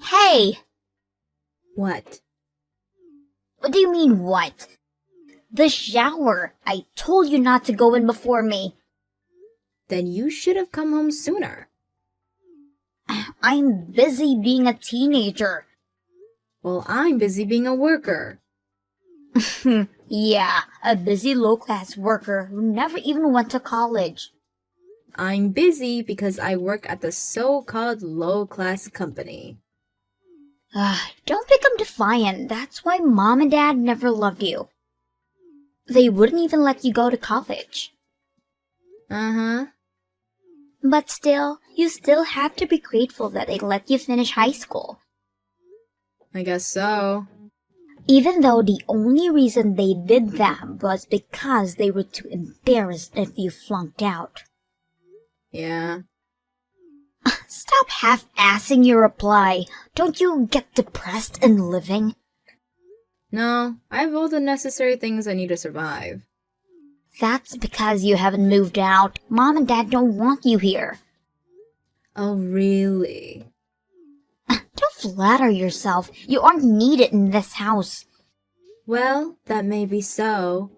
Hey! What? What do you mean, what? The shower! I told you not to go in before me. Then you should have come home sooner. I'm busy being a teenager. Well, I'm busy being a worker. Yeah, a busy low-class worker who never even went to college. I'm busy because I work at the so-called low-class company. Don't become defiant. That's why Mom and Dad never loved you. They wouldn't even let you go to college. Uh-huh. But still, you still have to be grateful that they let you finish high school. I guess so. Even though the only reason they did that was because they were too embarrassed if you flunked out. Yeah. Stop half-assing your reply. Don't you get depressed in living? No, I have all the necessary things I need to survive. That's because you haven't moved out. Mom and Dad don't want you here. Oh, really? Don't flatter yourself. You aren't needed in this house. Well, that may be so.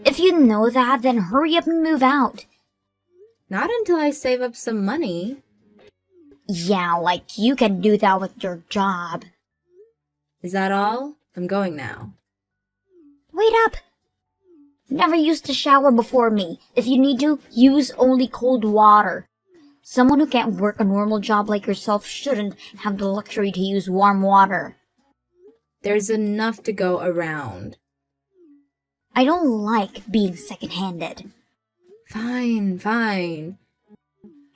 If you know that, then hurry up and move out. Not until I save up some money. Yeah, like you can do that with your job. Is that all? I'm going now. Wait up! Never used to shower before me. If you need to, use only cold water. Someone who can't work a normal job like yourself shouldn't have the luxury to use warm water. There's enough to go around. I don't like being second-handed. Fine, fine.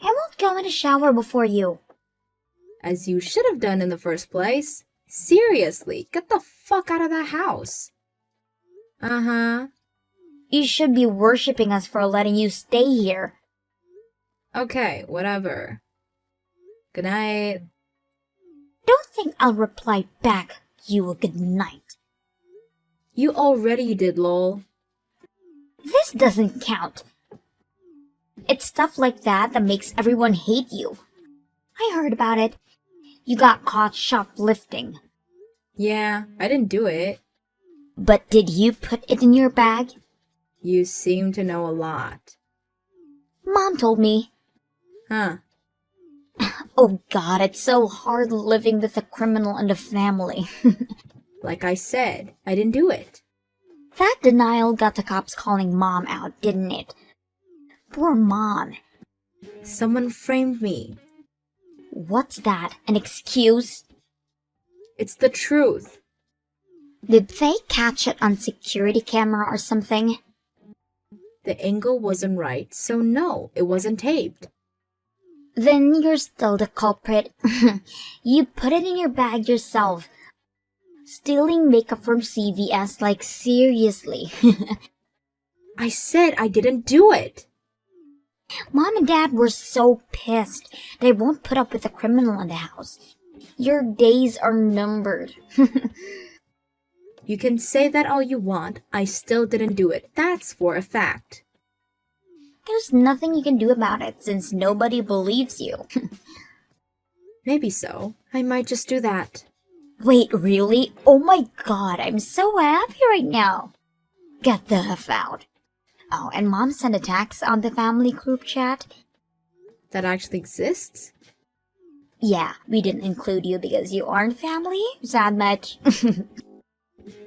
I won't go in a shower before you. As you should have done in the first place. Seriously, get the fuck out of the house. Uh-huh. You should be worshipping us for letting you stay here. Okay, whatever. Good night. Don't think I'll reply back, you a good night. You already did, lol. This doesn't count. It's stuff like that makes everyone hate you. I heard about it. You got caught shoplifting. Yeah, I didn't do it. But did you put it in your bag? You seem to know a lot. Mom told me. Huh. Oh God, it's so hard living with a criminal in the family. Like I said, I didn't do it. That denial got the cops calling Mom out, didn't it? Poor Mom. Someone framed me. What's that? An excuse? It's the truth. Did they catch it on security camera or something? The angle wasn't right, so no, it wasn't taped. Then you're still the culprit. You put it in your bag yourself. Stealing makeup from CVS, like seriously. I said I didn't do it. Mom and Dad were so pissed. They won't put up with a criminal in the house. Your days are numbered. You can say that all you want, I still didn't do it. That's for a fact. There's nothing you can do about it since nobody believes you. Maybe so. I might just do that. Wait, really? Oh my God, I'm so happy right now. Get the F out. Oh, and Mom sent a text on the family group chat. That actually exists? Yeah, we didn't include you because you aren't family. Sad much?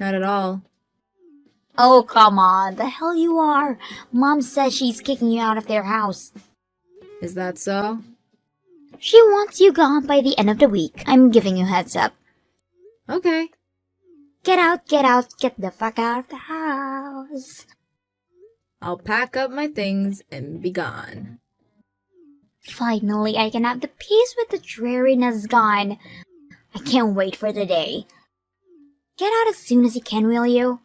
Not at all. Oh, come on. The hell you are. Mom says she's kicking you out of their house. Is that so? She wants you gone by the end of the week. I'm giving you heads up. Okay. Get out, get the fuck out of the house. I'll pack up my things and be gone. Finally, I can have the peace with the dreariness gone. I can't wait for the day. Get out as soon as you can, will you?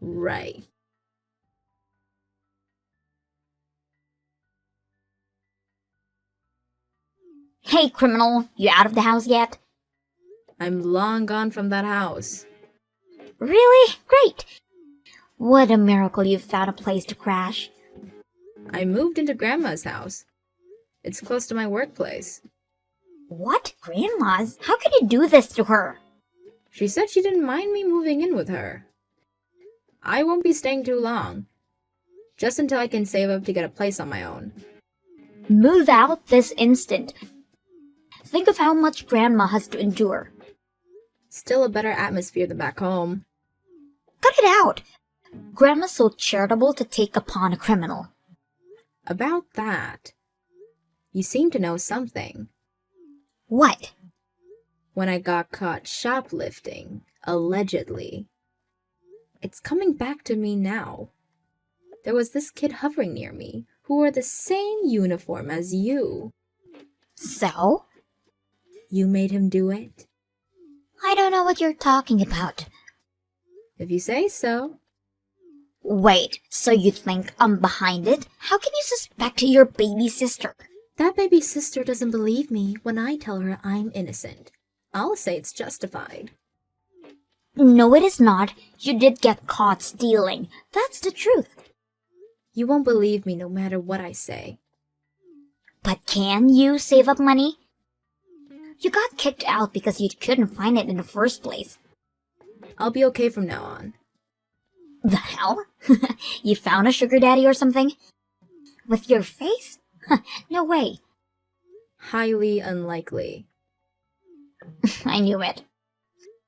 Right. Hey, criminal, you out of the house yet? I'm long gone from that house. Really? Great. What a miracle you found a place to crash. I moved into Grandma's house. It's close to my workplace. What? Grandma's? How could you do this to her? She said she didn't mind me moving in with her. I won't be staying too long. Just until I can save up to get a place on my own. Move out this instant. Think of how much Grandma has to endure. Still a better atmosphere than back home. Cut it out! Grandma's so charitable to take upon a criminal. About that, you seem to know something. What? When I got caught shoplifting, allegedly. It's coming back to me now. There was this kid hovering near me who wore the same uniform as you. So? You made him do it? I don't know what you're talking about. If you say so. Wait, so you think I'm behind it? How can you suspect your baby sister? That baby sister doesn't believe me when I tell her I'm innocent. I'll say it's justified. No, it is not. You did get caught stealing. That's the truth. You won't believe me no matter what I say. But can you save up money? You got kicked out because you couldn't find it in the first place. I'll be okay from now on. The hell? You found a sugar daddy or something? With your face? No way. Highly unlikely. I knew it.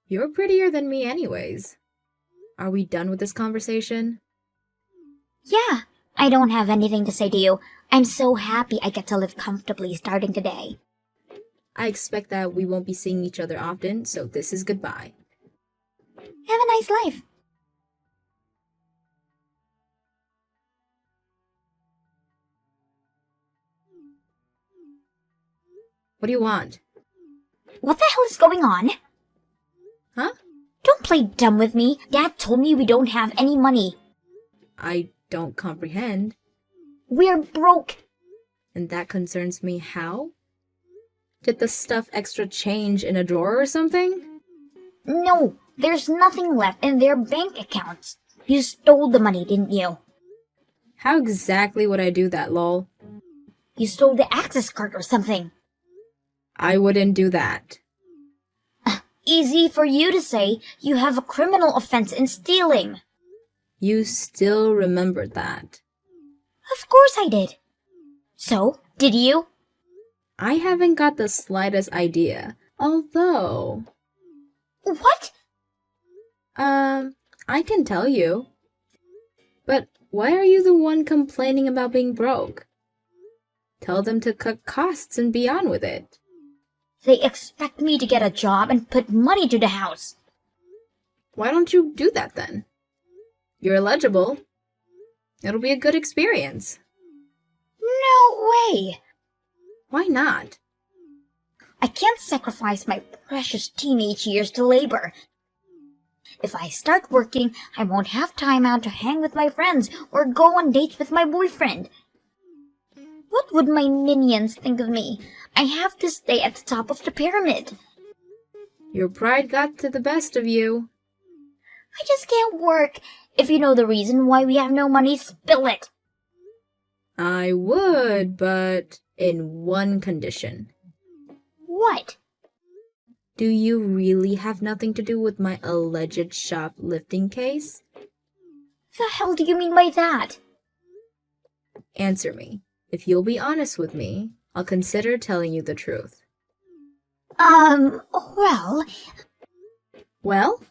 You're prettier than me anyways. Are we done with this conversation? Yeah, I don't have anything to say to you. I'm so happy I get to live comfortably starting today. I expect that we won't be seeing each other often, so this is goodbye. Have a nice life. What do you want? What the hell is going on? Huh? Don't play dumb with me. Dad told me we don't have any money. I don't comprehend. We're broke. And that concerns me how? Did the stuff extra change in a drawer or something? No, there's nothing left in their bank accounts. You stole the money, didn't you? How exactly would I do that, lol? You stole the access card or something. I wouldn't do that. Easy for you to say. You have a criminal offense in stealing. You still remembered that. Of course I did. So, did you? I haven't got the slightest idea. Although... What? I can tell you. But why are you the one complaining about being broke? Tell them to cut costs and be on with it. They expect me to get a job and put money to the house. Why don't you do that then? You're eligible. It'll be a good experience. No way! Why not? I can't sacrifice my precious teenage years to labor. If I start working, I won't have time out to hang with my friends or go on dates with my boyfriend. What would my minions think of me? I have to stay at the top of the pyramid. Your pride got to the best of you. I just can't work. If you know the reason why we have no money, spill it. I would, but in one condition. What? Do you really have nothing to do with my alleged shoplifting case? The hell do you mean by that? Answer me. If you'll be honest with me, I'll consider telling you the truth. Well... Well?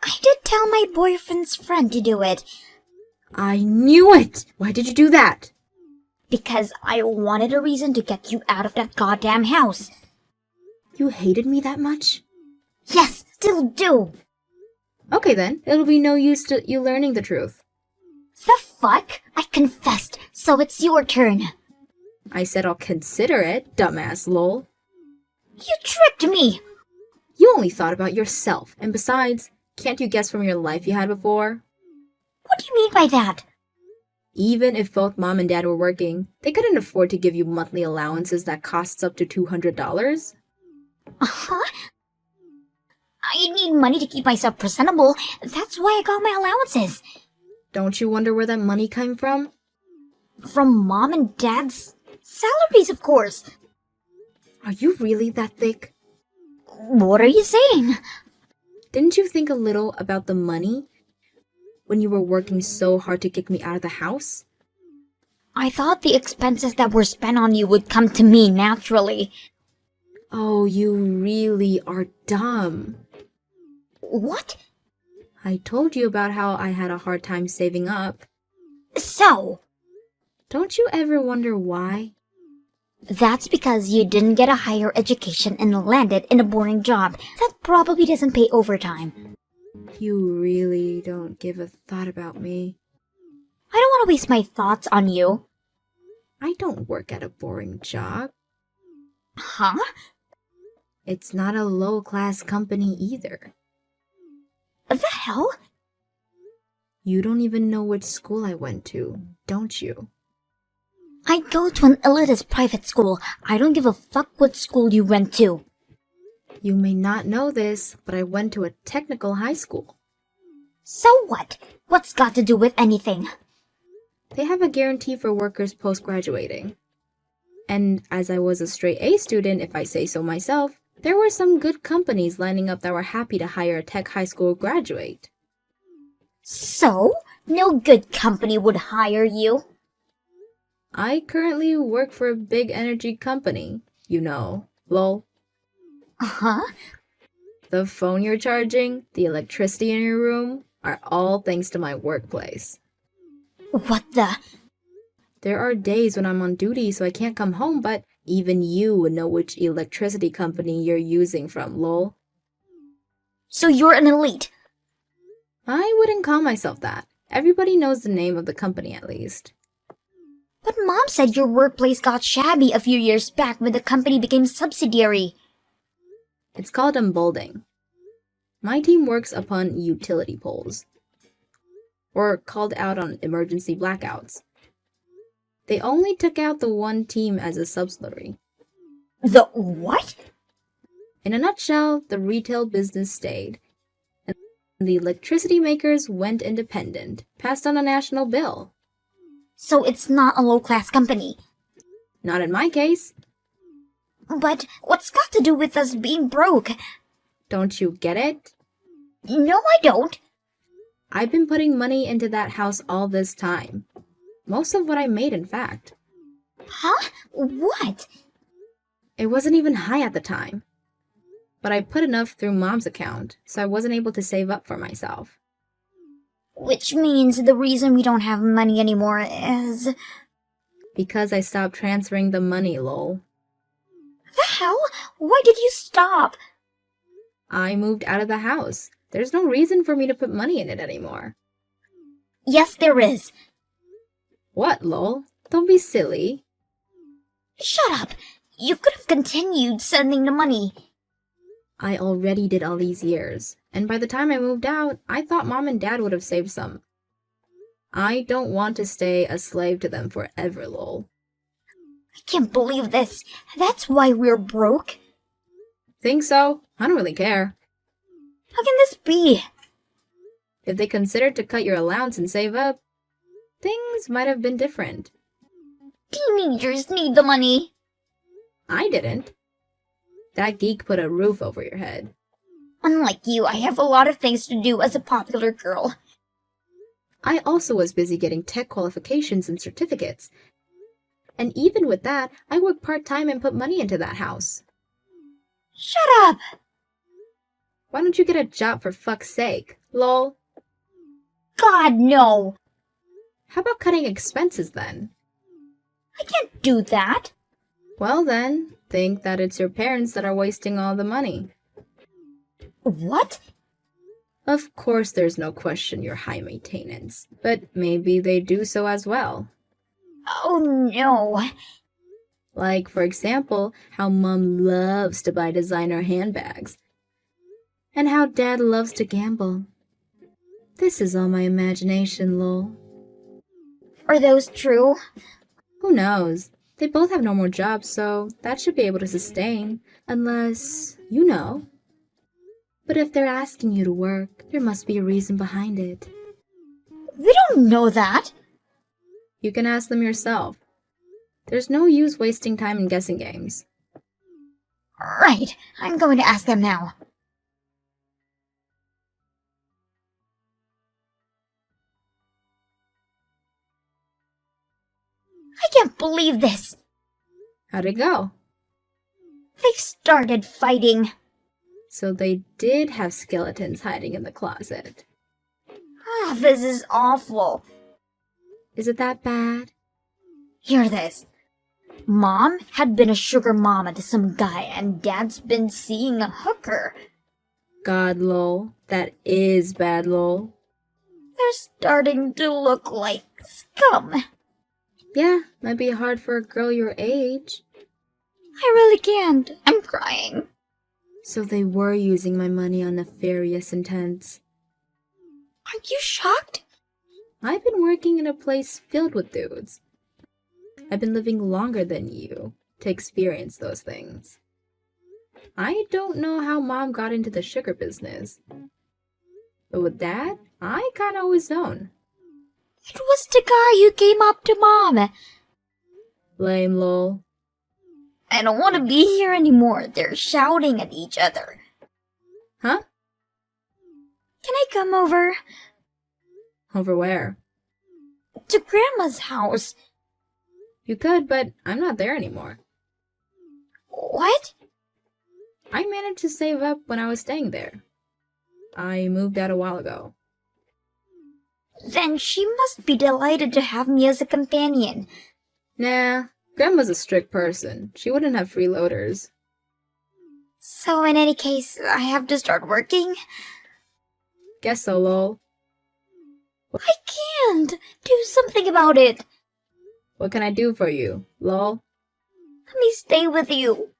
I did tell my boyfriend's friend to do it. I knew it! Why did you do that? Because I wanted a reason to get you out of that goddamn house. You hated me that much? Yes, still do. Okay then, it'll be no use to you learning the truth. The fuck? I confessed, so it's your turn. I said I'll consider it, dumbass lol. You tricked me! You only thought about yourself, and besides, can't you guess from your life you had before? What do you mean by that? Even if both mom and dad were working, they couldn't afford to give you monthly allowances that costs up to $200. Uh-huh. I need money to keep myself presentable. That's why I got my allowances. Don't you wonder where that money came from? From mom and dad's salaries, of course. Are you really that thick? What are you saying? Didn't you think a little about the money when you were working so hard to kick me out of the house? I thought the expenses that were spent on you would come to me naturally. Oh, you really are dumb. What? I told you about how I had a hard time saving up. So, Don't you ever wonder why? that's because you didn't get a higher education and landed in a boring job that probably doesn't pay overtime. You really don't give a thought about me. I don't want to waste my thoughts on you. I don't work at a boring job. Huh? It's not a low-class company either. The hell? You don't even know which school I went to, don't you? I go to an elitist private school. I don't give a fuck what school you went to. You may not know this, but I went to a technical high school. So what? What's got to do with anything? They have a guarantee for workers post-graduating. And as I was a straight A student, if I say so myself, there were some good companies lining up that were happy to hire a tech high school graduate. So? No good company would hire you. I currently work for a big energy company, you know, lol. Huh? The phone you're charging, the electricity in your room, are all thanks to my workplace. What the? There are days when I'm on duty so I can't come home, but even you would know which electricity company you're using from, lol. So you're an elite. I wouldn't call myself that. Everybody knows the name of the company at least. But Mom said your workplace got shabby a few years back when the company became subsidiary. It's called emboldening. My team works upon utility poles, or called out on emergency blackouts. They only took out the one team as a subsidiary. The what? In a nutshell, the retail business stayed, and the electricity makers went independent, passed on a national bill. So it's not a low-class company. Not in my case. But what's got to do with us being broke? Don't you get it? No, I don't. I've been putting money into that house all this time. Most of what I made, in fact. Huh? What? It wasn't even high at the time. But I put enough through Mom's account, so I wasn't able to save up for myself. Which means the reason we don't have money anymore is... Because I stopped transferring the money, lol. The hell? Why did you stop? I moved out of the house. There's no reason for me to put money in it anymore. Yes, there is. What, lol? Don't be silly. Shut up. You could have continued sending the money. I already did all these years, and by the time I moved out, I thought Mom and Dad would have saved some. I don't want to stay a slave to them forever, lol. I can't believe this. That's why we're broke. Think so? I don't really care. How can this be? If they considered to cut your allowance and save up, things might have been different. Teenagers need the money. I didn't. That geek put a roof over your head. Unlike you, I have a lot of things to do as a popular girl. I also was busy getting tech qualifications and certificates. And even with that, I worked part-time and put money into that house. Shut up! Why don't you get a job for fuck's sake? Lol. God, no! How about cutting expenses then? I can't do that. Well then, think that it's your parents that are wasting all the money. What? Of course there's no question you're high maintenance, but maybe they do so as well. Oh no. Like, for example, how Mom loves to buy designer handbags. And how Dad loves to gamble. This is all my imagination, lol. Are those true? Who knows? They both have normal jobs, so that should be able to sustain. Unless, you know. But if they're asking you to work, there must be a reason behind it. We don't know that. You can ask them yourself. There's no use wasting time in guessing games. Right, I'm going to ask them now. I can't believe this. How'd it go? They've started fighting. So they did have skeletons hiding in the closet. This is awful. Is it that bad? Hear this. Mom had been a sugar mama to some guy, and Dad's been seeing a hooker. God, lol. That is bad, lol. They're starting to look like scum. Yeah, might be hard for a girl your age. I really can't. I'm crying. So they were using my money on nefarious intents. Aren't you shocked? I've been working in a place filled with dudes. I've been living longer than you to experience those things. I don't know how Mom got into the sugar business. But with Dad, I kinda always known. It was the guy who came up to Mom. Lame, lol. I don't want to be here anymore. They're shouting at each other. Huh? Can I come over? Over where? To Grandma's house. You could, but I'm not there anymore. What? I managed to save up when I was staying there. I moved out a while ago. Then she must be delighted to have me as a companion. Nah, Grandma's a strict person. She wouldn't have freeloaders. So in any case, I have to start working? Guess so, lol. I can't. Do something about it. What can I do for you, lol? Let me stay with you.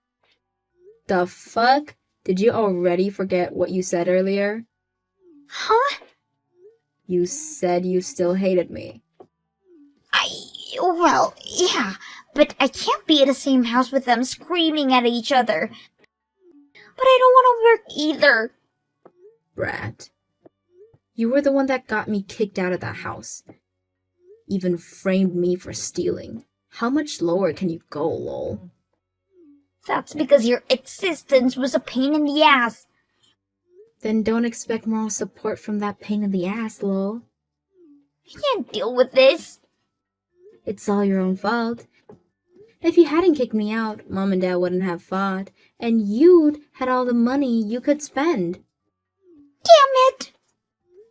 The fuck? Did you already forget what you said earlier? Huh? You said you still hated me. Well, yeah, but I can't be in the same house with them screaming at each other. But I don't want to work either. Brat. You were the one that got me kicked out of that house. Even framed me for stealing. How much lower can you go, lol? That's because your existence was a pain in the ass. Then don't expect moral support from that pain in the ass, lol. I can't deal with this. It's all your own fault. If you hadn't kicked me out, Mom and Dad wouldn't have fought, and you'd had all the money you could spend. Damn it!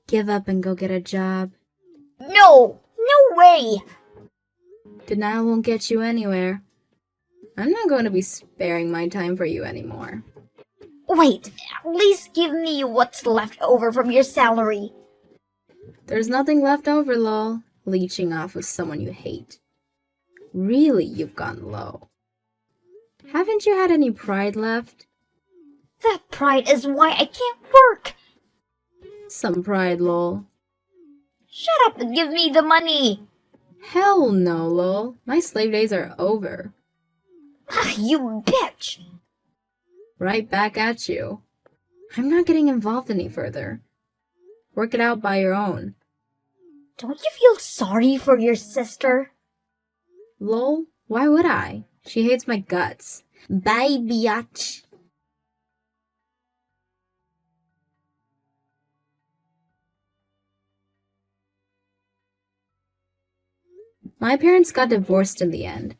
Give up and go get a job. No! No way! Denial won't get you anywhere. I'm not going to be sparing my time for you anymore. Wait, at least give me what's left over from your salary. There's nothing left over, lol. Leeching off of someone you hate. Really, you've gone low. Haven't you had any pride left? That pride is why I can't work. Some pride, lol. Shut up and give me the money. Hell no, lol. My slave days are over. You bitch. Right back at you. I'm not getting involved any further. Work it out by your own. Don't you feel sorry for your sister? Lol, why would I? She hates my guts. Bye, biatch. My parents got divorced in the end.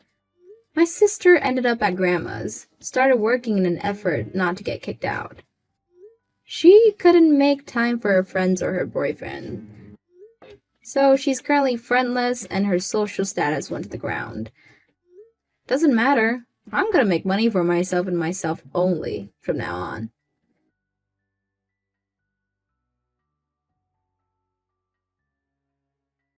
My sister ended up at Grandma's, started working in an effort not to get kicked out. She couldn't make time for her friends or her boyfriend. So she's currently friendless and her social status went to the ground. Doesn't matter. I'm gonna make money for myself and myself only from now on.